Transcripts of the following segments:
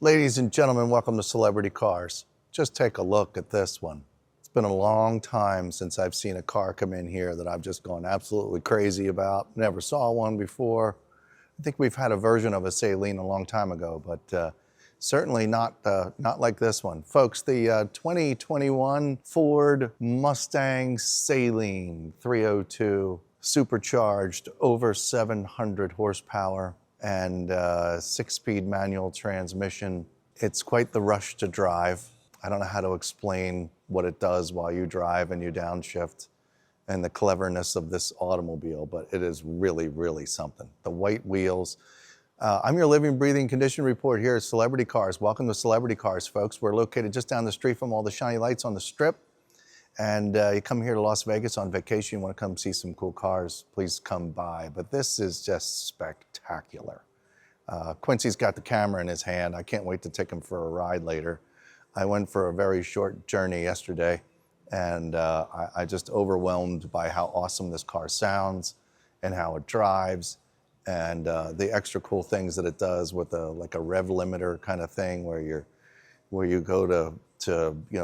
Ladies and gentlemen, welcome to Celebrity Cars. Just take a look at this one. It's been a long time since I've seen a car come in here that I've just gone absolutely crazy about. Never saw one before. I think we've had a version of a Saleen a long time ago, but certainly not like this one. Folks, the 2021 Ford Mustang Saleen 302 supercharged, over 700 horsepower, and 6-speed manual transmission. It's quite the rush to drive. I don't know how to explain what it does while you drive and you downshift and the cleverness of this automobile, but it is really, really something. The white wheels. I'm your living, breathing condition report here at Celebrity Cars. Welcome to Celebrity Cars, folks. We're located just down the street from all the shiny lights on the Strip. And you come here to Las Vegas on vacation, you want to come see some cool cars, please come by. But this is just spectacular. Quincy's got the camera in his hand. I can't wait to take him for a ride later. I went for a very short journey yesterday, and I just overwhelmed by how awesome this car sounds and how it drives, and the extra cool things that it does with like a rev limiter kind of thing where you go to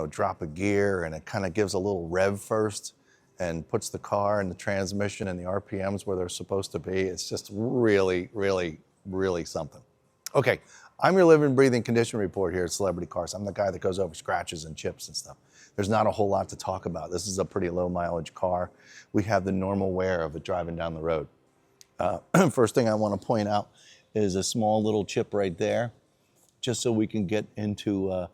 drop a gear and it kind of gives a little rev first and puts the car and the transmission and the RPMs where they're supposed to be. It's just really, really, really something. Okay, I'm your living, breathing condition report here at Celebrity Cars. I'm the guy that goes over scratches and chips and stuff. There's not a whole lot to talk about. This is a pretty low mileage car. We have the normal wear of it driving down the road. First thing I want to point out is a small little chip right there, just so we can get into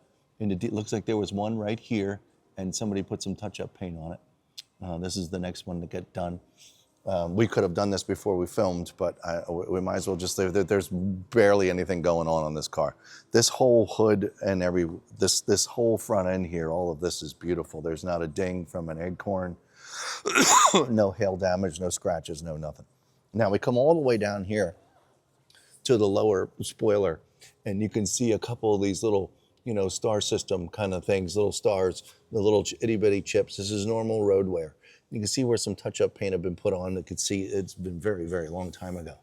looks like there was one right here and somebody put some touch-up paint on it. This is the next one to get done. We could have done this before we filmed, but we might as well just leave it. There's barely anything going on this car. This whole hood and this whole front end here, all of this is beautiful. There's not a ding from an acorn, no hail damage, no scratches, no nothing. Now we come all the way down here to the lower spoiler, and you can see a couple of these little, star system kind of things, little stars, the little itty bitty chips. This is normal road wear. You can see where some touch-up paint have been put on. You can see it's been very, very long time ago.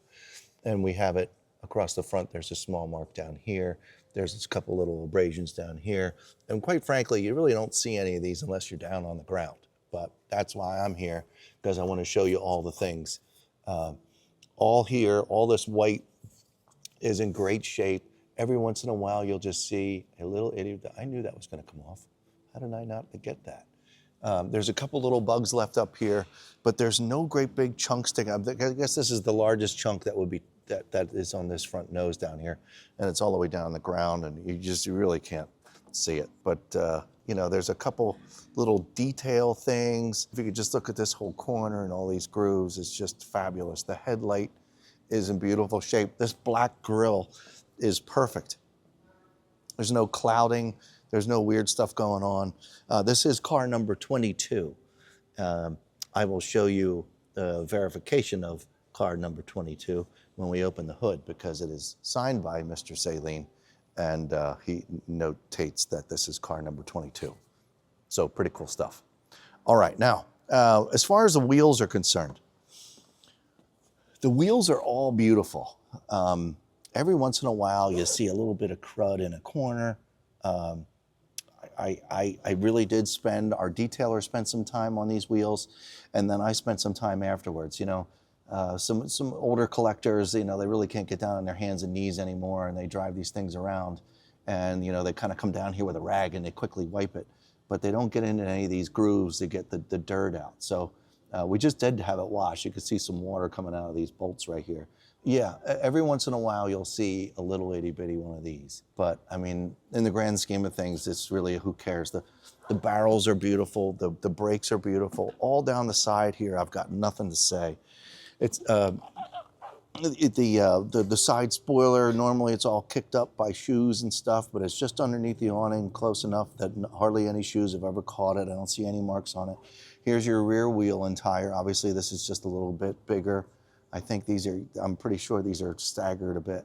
And we have it across the front. There's a small mark down here. There's a couple little abrasions down here. And quite frankly, you really don't see any of these unless you're down on the ground. But that's why I'm here, because I want to show you all the things. All here, all this white is in great shape. Every once in a while, you'll just see a little idiot. I knew that was going to come off. How did I not get that? There's a couple little bugs left up here, but there's no great big chunk sticking up. I guess this is the largest chunk that would be that is on this front nose down here, and it's all the way down on the ground, and you really can't see it. But there's a couple little detail things. If you could just look at this whole corner and all these grooves, it's just fabulous. The headlight is in beautiful shape. This black grille is perfect. There's no clouding. There's no weird stuff going on. This is car number 22. I will show you the verification of car number 22 when we open the hood, because it is signed by Mr. Saleen, and he notates that this is car number 22. So pretty cool stuff. All right, now, as far as the wheels are concerned, the wheels are all beautiful. Every once in a while, you see a little bit of crud in a corner. I really did our detailer spent some time on these wheels, and then I spent some time afterwards. Some older collectors, they really can't get down on their hands and knees anymore, and they drive these things around, and they kind of come down here with a rag and they quickly wipe it, but they don't get into any of these grooves to get the dirt out. So we just did have it washed. You could see some water coming out of these bolts right here. Yeah, every once in a while you'll see a little itty bitty one of these. But I mean, in the grand scheme of things, it's really who cares. The barrels are beautiful, the brakes are beautiful. All down the side here, I've got nothing to say. It's the side spoiler, normally it's all kicked up by shoes and stuff, but it's just underneath the awning close enough that hardly any shoes have ever caught it. I don't see any marks on it. Here's your rear wheel and tire. Obviously, this is just a little bit bigger. I think I'm pretty sure these are staggered a bit.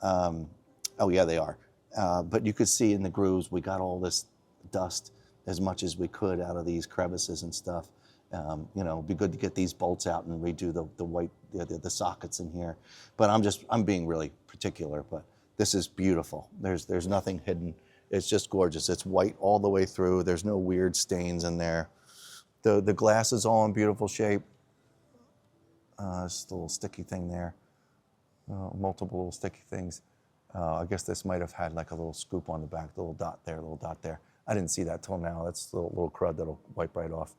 Oh yeah, they are. But you could see in the grooves, we got all this dust as much as we could out of these crevices and stuff. It'd be good to get these bolts out and redo the sockets in here. But I'm being really particular. But This is beautiful. There's nothing hidden. It's just gorgeous. It's white all the way through. There's no weird stains in there. The glass is all in beautiful shape. Just a little sticky thing there. Multiple little sticky things. I guess this might have had like a little scoop on the back, a little dot there, a little dot there. I didn't see that till now. That's a little crud that'll wipe right off.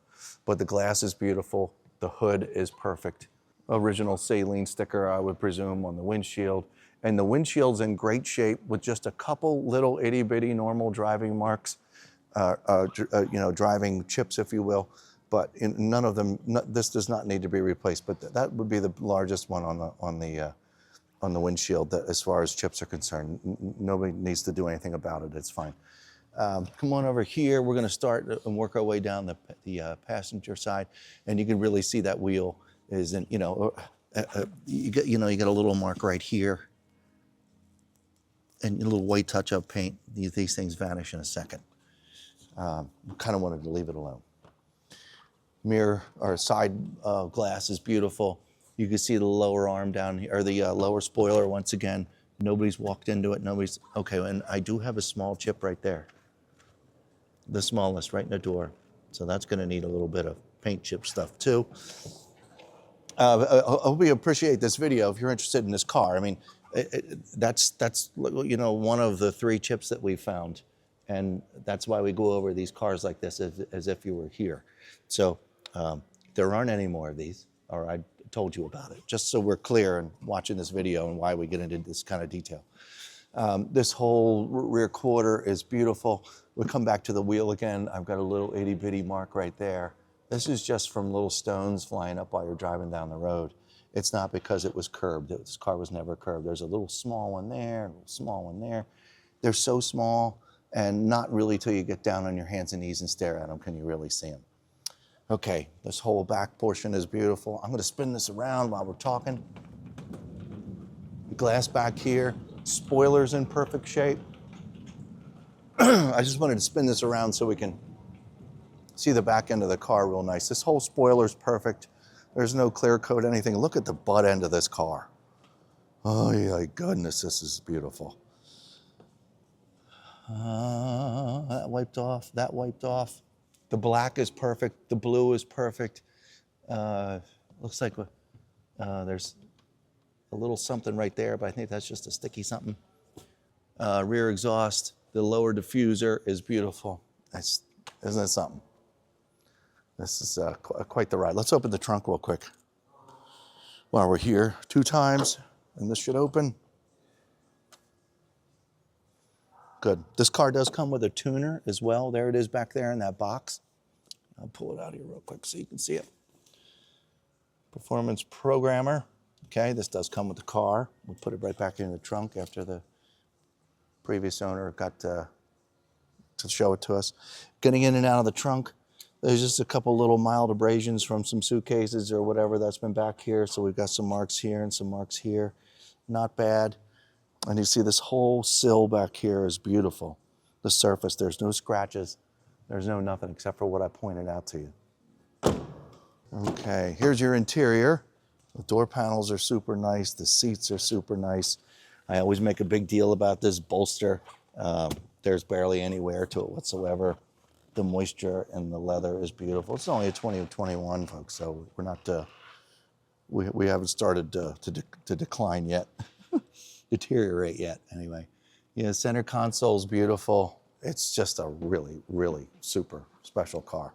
But the glass is beautiful. The hood is perfect. Original Saleen sticker, I would presume, on the windshield. And the windshield's in great shape with just a couple little itty bitty normal driving marks, driving chips, if you will. But none of them, this does not need to be replaced. But that would be the largest one on the windshield as far as chips are concerned. Nobody needs to do anything about it. It's fine. Come on over here. We're going to start and work our way down the passenger side, and you can really see that wheel is in. You got a little mark right here, and a little white touch-up paint. These things vanish in a second. Kind of wanted to leave it alone. Mirror or side glass is beautiful. You can see the lower arm down here, or the lower spoiler once again. Nobody's walked into it. Okay, and I do have a small chip right there. The smallest, right in the door. So that's going to need a little bit of paint chip stuff too. I hope you appreciate this video if you're interested in this car. I mean, that's one of the 3 chips that we found. And that's why we go over these cars like this as if you were here. So there aren't any more of these, or I told you about it, just so we're clear in watching this video and why we get into this kind of detail. This whole rear quarter is beautiful. We'll come back to the wheel again. I've got a little itty bitty mark right there. This is just from little stones flying up while you're driving down the road. It's not because it was curbed. This car was never curbed. There's a little small one there, a little small one there. They're so small, and not really till you get down on your hands and knees and stare at them can you really see them. Okay, this whole back portion is beautiful. I'm going to spin this around while we're talking. Glass back here, spoilers in perfect shape. I just wanted to spin this around so we can see the back end of the car real nice. This whole spoiler's perfect. There's no clear coat, anything. Look at the butt end of this car. Oh, my goodness, this is beautiful. That wiped off, that wiped off. The black is perfect. The blue is perfect. Looks like there's a little something right there, but I think that's just a sticky something. Rear exhaust. The lower diffuser is beautiful. Isn't it something? This is quite the ride. Let's open the trunk real quick while we're here. 2 times, and this should open. Good. This car does come with a tuner as well. There it is back there in that box. I'll pull it out here real quick so you can see it. Performance programmer. Okay, this does come with the car. We'll put it right back in the trunk after the previous owner got to show it to us. Getting in and out of the trunk, there's just a couple little mild abrasions from some suitcases or whatever that's been back here. So we've got some marks here and some marks here. Not bad. And you see this whole sill back here is beautiful. The surface, there's no scratches. There's no nothing except for what I pointed out to you. Okay, here's your interior. The door panels are super nice. The seats are super nice. I always make a big deal about this bolster. There's barely any wear to it whatsoever. The moisture and the leather is beautiful. It's only a 2021, folks, so we're not, we haven't started to decline yet, deteriorate yet, anyway. Yeah, center console's beautiful. It's just a really, really super special car.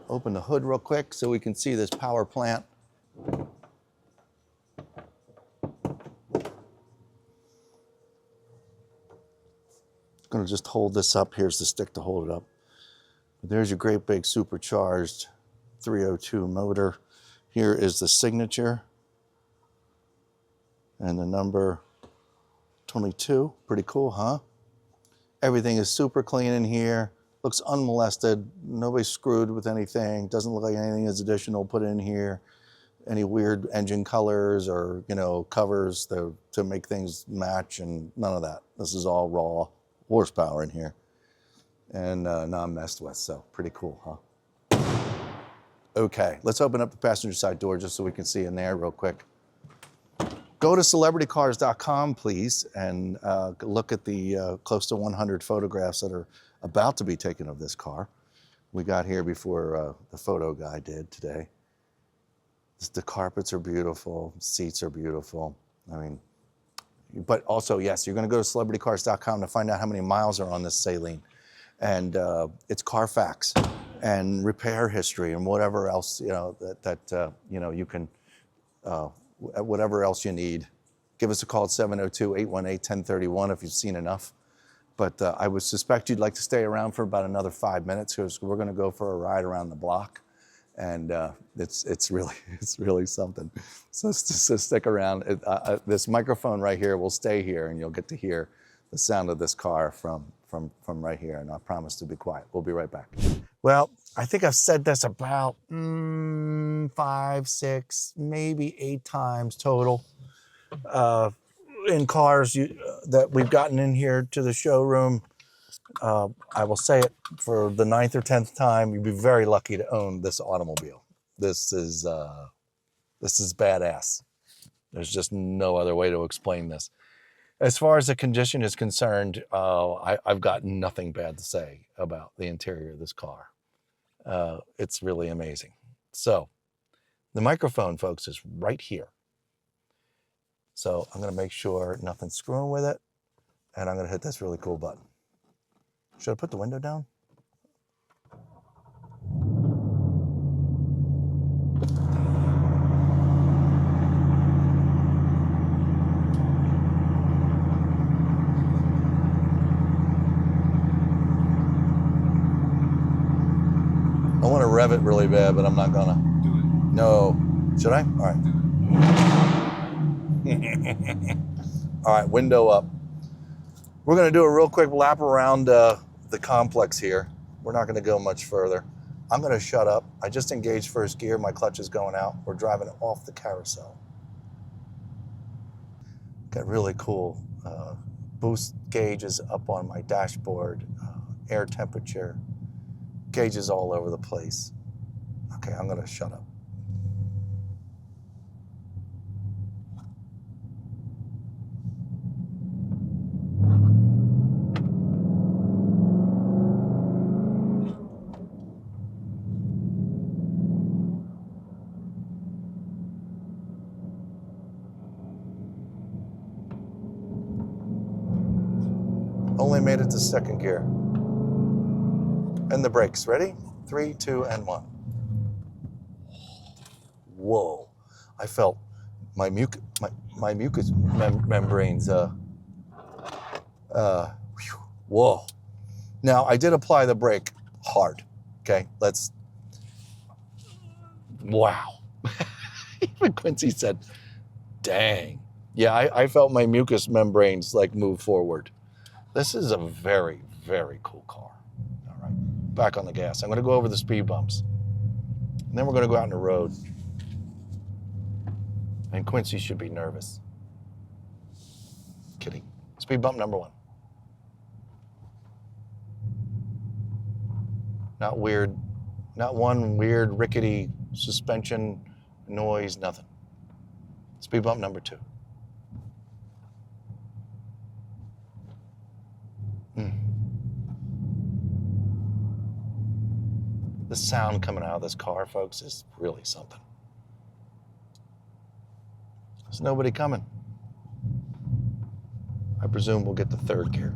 Open the hood real quick so we can see this power plant. Going to just hold this up. Here's the stick to hold it up. There's your great big supercharged 302 motor. Here is the signature and the number 22. Pretty cool, huh? Everything is super clean in here. Looks unmolested. Nobody screwed with anything. Doesn't look like anything is additional put in here. Any weird engine colors or, covers to make things match, and none of that. This is all raw horsepower in here and not messed with, so pretty cool, huh? Okay, let's open up the passenger side door just so we can see in there real quick. Go to celebritycars.com, please, and look at the close to 100 photographs that are about to be taken of this car. We got here before the photo guy did today. The carpets are beautiful, seats are beautiful. I mean, but also, yes, you're going to go to celebritycars.com to find out how many miles are on this Saleen. And it's Carfax and repair history and whatever else, you know, you know, you can, whatever else you need. Give us a call at 702-818-1031 if you've seen enough. But I would suspect you'd like to stay around for about another 5 minutes because we're going to go for a ride around the block. And it's really something. So stick around. This microphone right here will stay here, and you'll get to hear the sound of this car from right here. And I promise to be quiet. We'll be right back. Well, I think I've said this about 5, 6, maybe 8 times total in cars that we've gotten in here to the showroom. I will say it for the 9th or 10th time, you'd be very lucky to own this automobile. This is badass. There's just no other way to explain this. As far as the condition is concerned, I've got nothing bad to say about the interior of this car. It's really amazing. So the microphone, folks, is right here. So I'm going to make sure nothing's screwing with it, and I'm going to hit this really cool button. Should I put the window down? I want to rev it really bad, but I'm not gonna. Do it. No. Should I? All right. All right, window up. We're gonna do a real quick lap around the complex here. We're not gonna go much further. I'm gonna shut up. I just engaged first gear. My clutch is going out. We're driving off the carousel. Got really cool boost gauges up on my dashboard, air temperature, gauges all over the place. Okay, I'm gonna shut up. Only made it to second gear. And the brakes, ready? 3, 2, and 1. Whoa, I felt my mucous membranes, whoa. Now, I did apply the brake hard, okay? Wow. Even Quincy said, dang. Yeah, I felt my mucous membranes like move forward. This is a very, very cool car. All right, back on the gas. I'm gonna go over the speed bumps. And then we're gonna go out on the road. And Quincy should be nervous. Kidding. Speed bump number 1. Not weird, not one weird rickety suspension noise, nothing. Speed bump number 2. The sound coming out of this car, folks, is really something. There's nobody coming. I presume we'll get the third gear.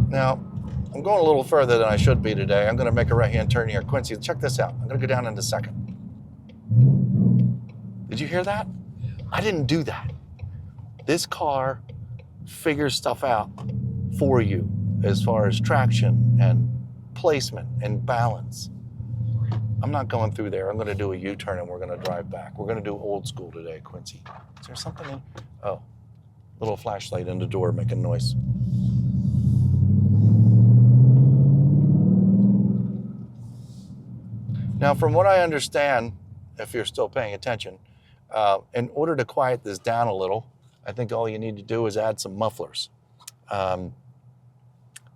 Now, I'm going a little further than I should be today. I'm going to make a right-hand turn here. Quincy, check this out. I'm going to go down into second. Did you hear that? I didn't do that. This car figures stuff out for you as far as traction and placement and balance. I'm not going through there. I'm going to do a U-turn and we're going to drive back. We're going to do old school today, Quincy. Is there something in? Oh, little flashlight in the door making noise. Now, from what I understand, if you're still paying attention, in order to quiet this down a little, I think all you need to do is add some mufflers. I'm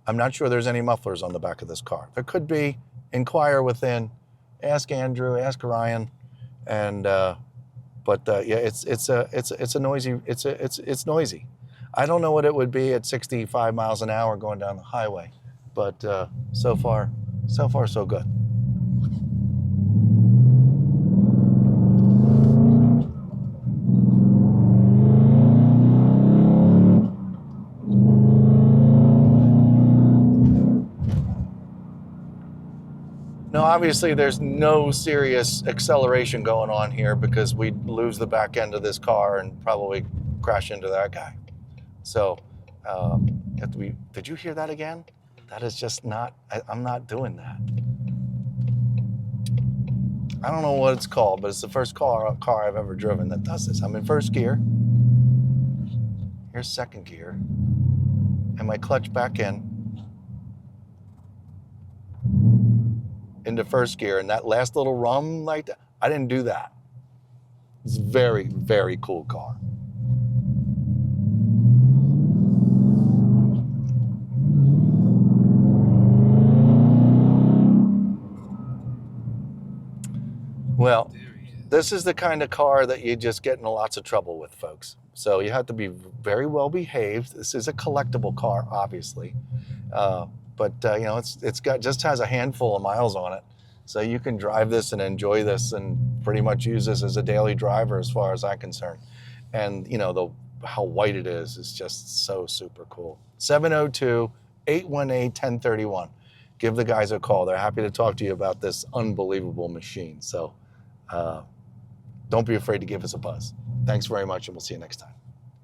not sure there's any mufflers on the back of this car. There could be. Inquire within. Ask Andrew. Ask Ryan. And yeah, it's noisy. It's noisy. I don't know what it would be at 65 miles an hour going down the highway, but so far so good. Now, obviously, there's no serious acceleration going on here because we'd lose the back end of this car and probably crash into that guy. So, you have to be, did you hear that again? That is just not, I'm not doing that. I don't know what it's called, but it's the first car I've ever driven that does this. I'm in first gear. Here's second gear. And my clutch back in. Into first gear, and that last little rum like that, I didn't do that. It's a very, very cool car. Well, this is the kind of car that you just get in lots of trouble with, folks. So you have to be very well behaved. This is a collectible car, obviously. But you know, it's got just has a handful of miles on it, so you can drive this and enjoy this and pretty much use this as a daily driver, as far as I'm concerned. And you know, how white it is just so super cool. 702-818-1031. Give the guys a call. They're happy to talk to you about this unbelievable machine. So don't be afraid to give us a buzz. Thanks very much, and we'll see you next time.